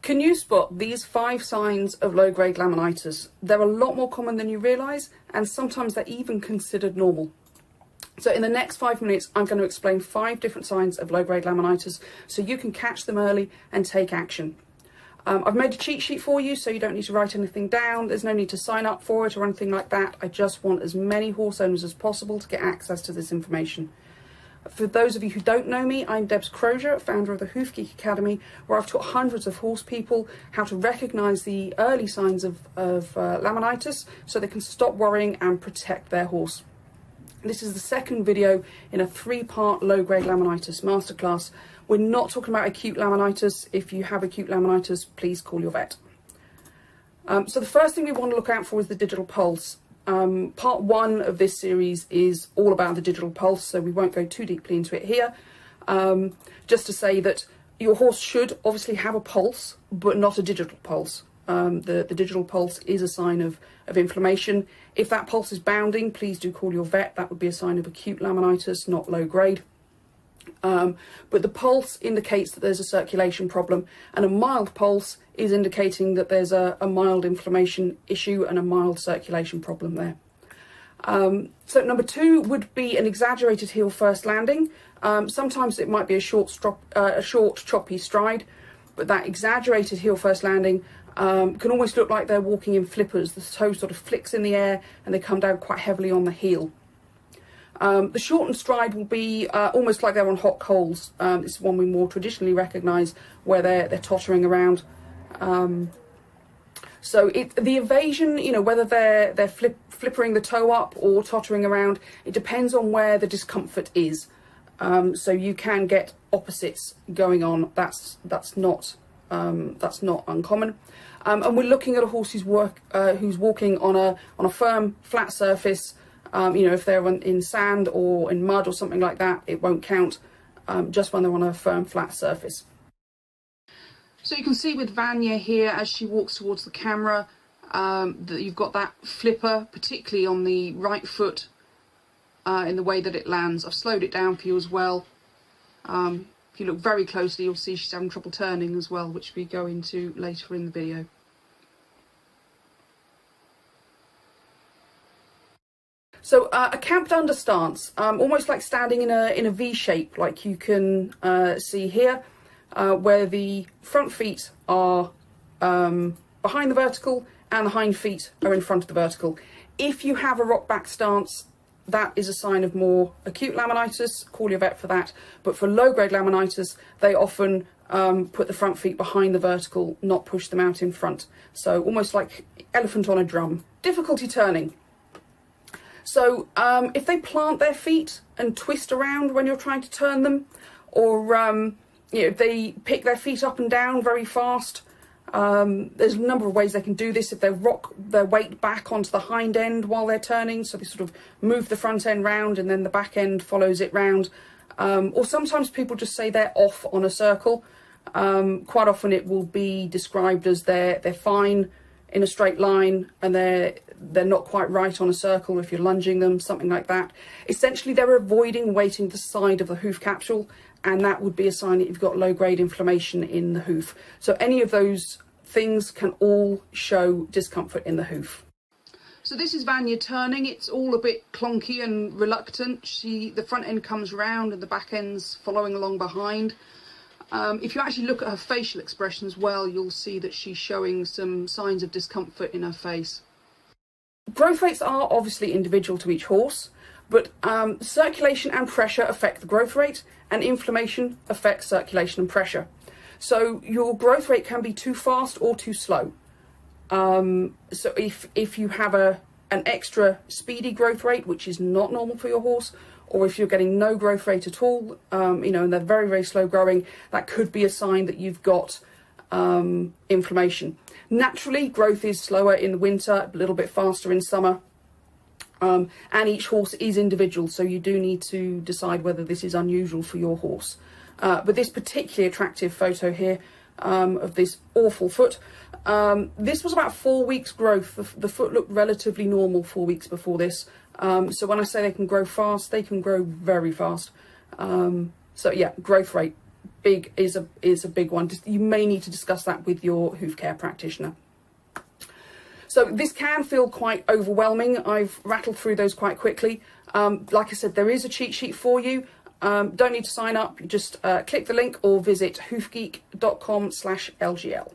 Can you spot these 5 signs of low-grade laminitis? They're a lot more common than you realise, and sometimes they're even considered normal. So in the next 5 minutes, I'm going to explain 5 different signs of low-grade laminitis so you can catch them early and take action. I've made a cheat sheet for you, so you don't need to write anything down. There's no need to sign up for it or anything like that. I just want as many horse owners as possible to get access to this information. For those of you who don't know me, I'm Debs Crozier, founder of the Hoof Geek Academy, where I've taught hundreds of horse people how to recognise the early signs of laminitis so they can stop worrying and protect their horse. This is the second video in a 3-part low-grade laminitis masterclass. We're not talking about acute laminitis. If you have acute laminitis, please call your vet. So the first thing we want to look out for is the digital pulse. Part 1 of this series is all about the digital pulse, so we won't go too deeply into it here. Just to say that your horse should obviously have a pulse, but not a digital pulse. The digital pulse is a sign of inflammation. If that pulse is bounding, please do call your vet. That would be a sign of acute laminitis, not low grade. But the pulse indicates that there's a circulation problem, and a mild pulse is indicating that there's a mild inflammation issue and a mild circulation problem there. So number 2 would be an exaggerated heel first landing. Sometimes it might be a short choppy stride, but that exaggerated heel first landing can almost look like they're walking in flippers. The toe sort of flicks in the air and they come down quite heavily on the heel. The shortened stride will be almost like they're on hot coals. This is one we more traditionally recognise, where they're tottering around. So the evasion, you know, whether they're flippering the toe up or tottering around, it depends on where the discomfort is. So you can get opposites going on. That's not uncommon. And we're looking at a horse who's walking on a firm, flat surface. You know, if they're in sand or in mud or something like that, it won't count. Just when they're on a firm, flat surface. So you can see with Vanya here, as she walks towards the camera, that you've got that flipper, particularly on the right foot, in the way that it lands. I've slowed it down for you as well. If you look very closely, you'll see she's having trouble turning as well, which we go into later in the video. So a camped under stance, almost like standing in a V shape, like you can see here, where the front feet are behind the vertical and the hind feet are in front of the vertical. If you have a rock back stance, that is a sign of more acute laminitis. Call your vet for that. But for low-grade laminitis, they often put the front feet behind the vertical, not push them out in front. So almost like elephant on a drum. Difficulty turning. So if they plant their feet and twist around when you're trying to turn them, or you know, they pick their feet up and down very fast, there's a number of ways they can do this. If they rock their weight back onto the hind end while they're turning, so they sort of move the front end round and then the back end follows it round. Or sometimes people just say they're off on a circle. Quite often it will be described as they're fine in a straight line and they're not quite right on a circle if you're lunging them, something like that. Essentially, they're avoiding weighting the side of the hoof capsule, and that would be a sign that you've got low-grade inflammation in the hoof. So any of those things can all show discomfort in the hoof. So this is Vanya turning. It's all a bit clunky and reluctant. The front end comes round and the back end's following along behind. If you actually look at her facial expression as well, you'll see that she's showing some signs of discomfort in her face. Growth rates are obviously individual to each horse, but circulation and pressure affect the growth rate, and inflammation affects circulation and pressure. So your growth rate can be too fast or too slow. So if you have an extra speedy growth rate, which is not normal for your horse, or if you're getting no growth rate at all, you know, and they're very, very slow growing, that could be a sign that you've got inflammation. Naturally, growth is slower in the winter, a little bit faster in summer, and each horse is individual, so you do need to decide whether this is unusual for your horse. But this particularly attractive photo here of this awful foot, this was about 4 weeks growth. The foot looked relatively normal 4 weeks before this. So when I say they can grow fast, they can grow very fast. So yeah, growth rate, is a big one. You may need to discuss that with your hoof care practitioner. So this can feel quite overwhelming. I've rattled through those quite quickly. Like I said, there is a cheat sheet for you. Don't need to sign up. You just click the link or visit hoofgeek.com/LGL.